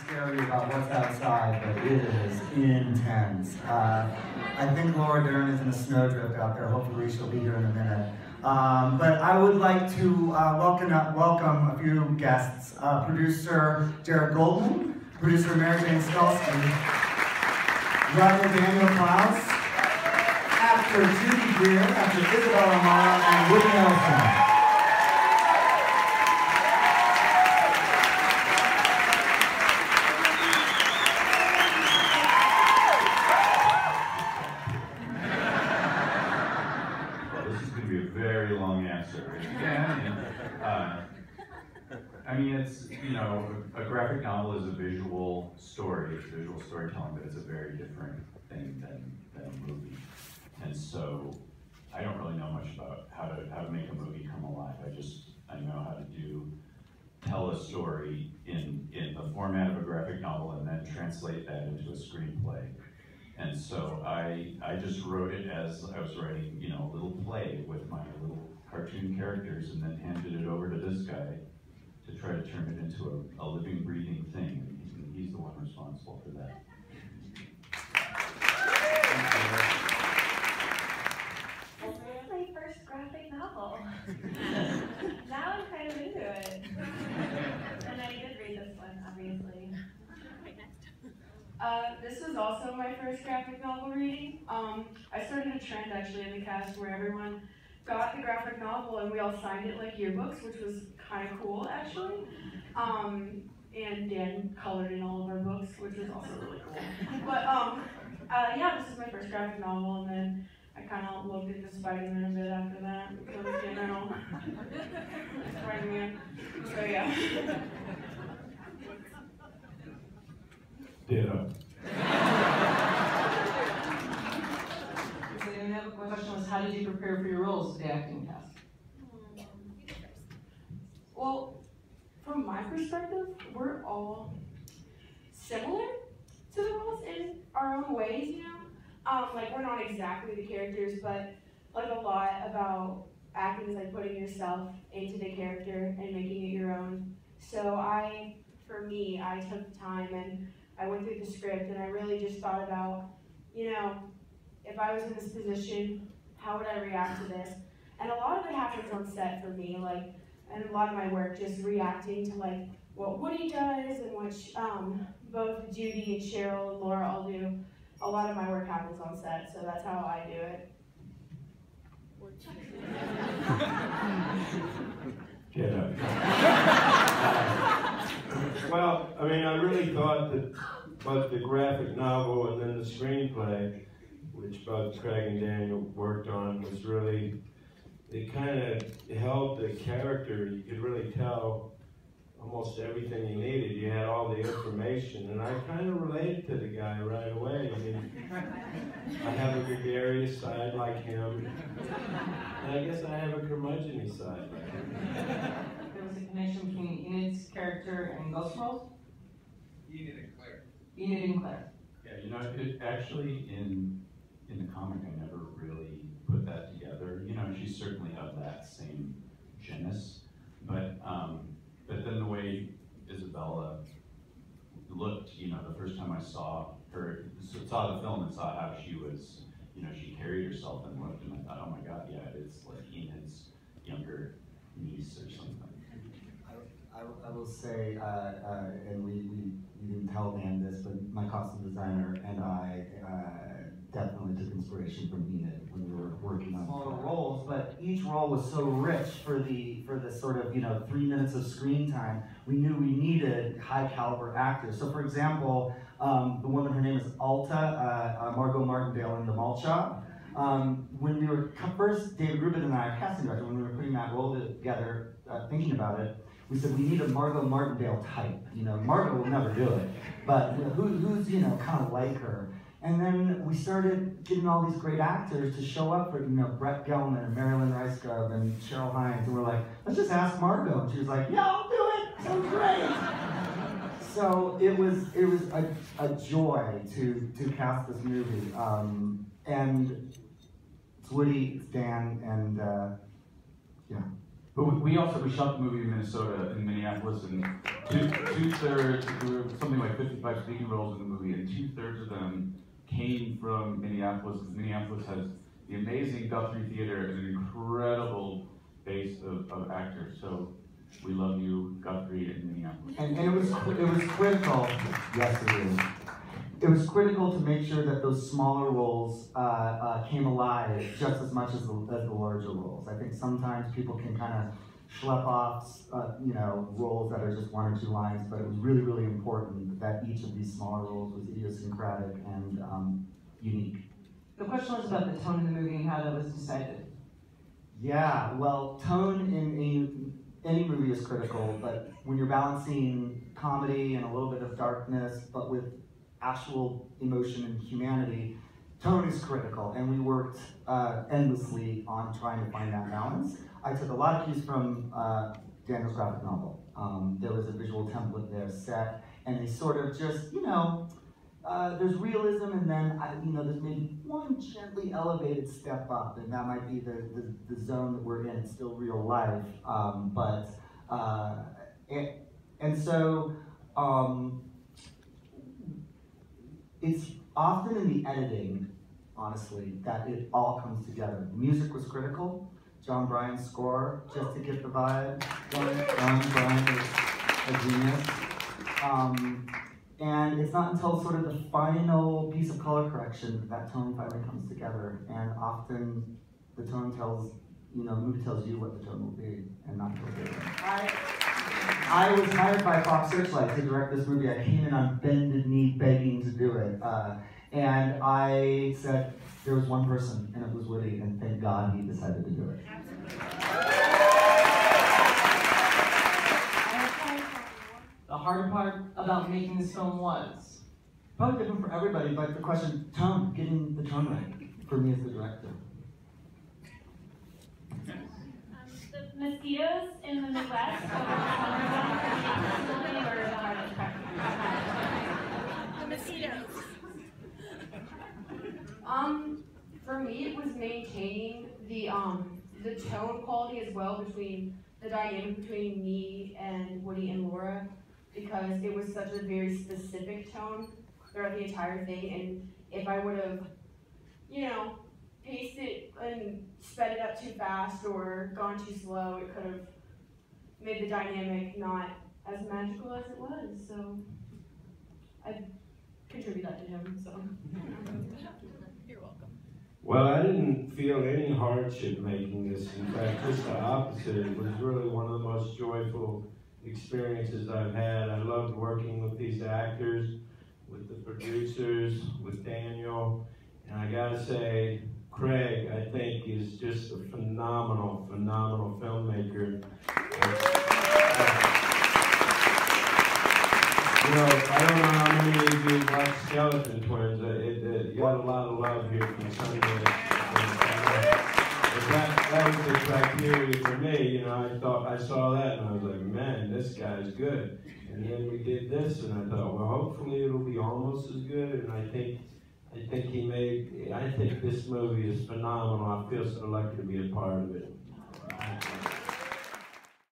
scare you about what's outside, but it is intense. I think Laura Dern is in a snowdrift out there. Hopefully she'll be here in a minute. But I would like to welcome a few guests. Producer Goldman, producer Mary Jane Skalski, writer Daniel Klaus, actor Judy Greer, actor Isabel Amara, and Woody Harrelson. I mean, it's, you know, a graphic novel is a visual story, it's visual storytelling, but it's a very different thing than a movie. And so, I don't really know much about how to make a movie come alive. I know how to tell a story in the format of a graphic novel and then translate that into a screenplay. And so I just wrote it as I was writing, you know, a little play with my little cartoon characters, and then handed it over to this guy to try to turn it into a living, breathing thing. And he's the one responsible for that. This is my first graphic novel. Now I'm kind of into it. And I did read this one, obviously. This was also my first graphic novel reading. I started a trend actually in the cast where everyone got the graphic novel and we all signed it like yearbooks, which was kind of cool actually. And Dan colored in all of our books, which was also really cool. But yeah, this is my first graphic novel, and then I kind of looked into Spider-Man a bit after that. So it's, you know, Spider-Man. So yeah. Ditto. So another question was, how did you prepare for your roles to the acting cast? Well, from my perspective, we're all similar to the roles in our own ways, you know? Like, we're not exactly the characters, but like a lot about acting is like putting yourself into the character and making it your own. So for me, I took time and I went through the script and I really just thought about, you know, if I was in this position, how would I react to this? And a lot of it happens on set for me, like, and a lot of my work just reacting to like what Woody does and what both Judy and Cheryl and Laura all do. A lot of my work happens on set, so that's how I do it. Well, I mean, I really thought that both the graphic novel and then the screenplay, which both Craig and Daniel worked on, was really, it kind of held the character. You could really tell almost everything you needed. You had all the information, and I kind of related to the guy right away. I mean, I have a gregarious side like him, and I guess I have a curmudgeon-y side like him. There was a connection between Enid's character and Ghost Rolls? Enid and Claire. Enid and Claire. Yeah, you know, it actually in the comic I never really put that together. You know, she's certainly of that same genus, but then the way Isabella looked, you know, the first time I saw her, saw the film and saw how she was, you know, she carried herself and looked, and I thought, oh my God, yeah, it's like Enid's younger niece or something. I will say, and we didn't tell Dan this, but my costume designer and I definitely took inspiration from Enid when we were working on all the roles, but each role was so rich for the sort of, you know, 3 minutes of screen time. We knew we needed high caliber actors. So for example, the woman, her name is Alta, Margot Martindale in The Malt Shop. When we were first, David Rubin and I, our casting director, when we were putting that role together, thinking about it, we said we need a Margot Martindale type. You know, Margot will never do it, but who's, you know, kind of like her. And then we started getting all these great actors to show up for, you know, Brett Gelman and Marilyn Rice-Grove and Cheryl Hines, and we're like, let's just ask Margot. And she was like, yeah, I'll do it. Sounds great. So it was a joy to cast this movie, and it's Woody, it's Dan, and yeah. But we shot the movie in Minnesota, in Minneapolis, and two-thirds, there were something like 55 speaking roles in the movie, and 2/3 of them came from Minneapolis, because Minneapolis has the amazing Guthrie Theater and an incredible base of actors. So we love you, Guthrie, and Minneapolis. And it was critical. Yes, it is. It was critical to make sure that those smaller roles came alive just as much as the larger roles. I think sometimes people can kind of schlep off, roles that are just 1 or 2 lines, but it was really, really important that each of these smaller roles was idiosyncratic and unique. The question was about the tone of the movie and how that was decided. Yeah, well, tone in any movie is critical, but when you're balancing comedy and a little bit of darkness, but with actual emotion and humanity, tone is critical, and we worked endlessly on trying to find that balance. I took a lot of cues from Daniel's graphic novel. There was a visual template there set, and they sort of just, there's realism, and then there's maybe one gently elevated step up, and that might be the zone that we're in. It's still real life, it's often in the editing, honestly, that it all comes together. Music was critical. John Bryan's score, just to get the vibe. John Bryan is a genius. And it's not until sort of the final piece of color correction that tone finally comes together. And often the tone tells, the movie tells you what the tone will be, and not the movie. I was hired by Fox Searchlight to direct this movie. I came in on bended knee begging to do it. And I said, there was one person, and it was Woody, and thank God he decided to do it. The hard part about making this film was? Probably different for everybody, but the question, tone, getting the tone right, for me as the director. The mosquitoes in the Midwest or the hardest part? The mosquitoes. For me, it was maintaining the tone quality as well between the dynamic between me and Woody and Laura, because it was such a very specific tone throughout the entire thing, and if I would have, paced it and sped it up too fast or gone too slow, it could have made the dynamic not as magical as it was. So I contribute that to him. So You're welcome. Well, I didn't feel any hardship making this. In fact, just the opposite. It was really one of the most joyful experiences I've had. I loved working with these actors, with the producers, with Daniel, and I gotta say, Craig, I think, is just a phenomenal, phenomenal filmmaker. I don't know how many of you watch Skeleton Twins. You got a lot of love here from Sundance. That was the criteria for me. I saw that and I was like, man, this guy's good. And then we did this, and I thought, well, hopefully it'll be almost as good. And I think this movie is phenomenal. I feel so lucky to be a part of it.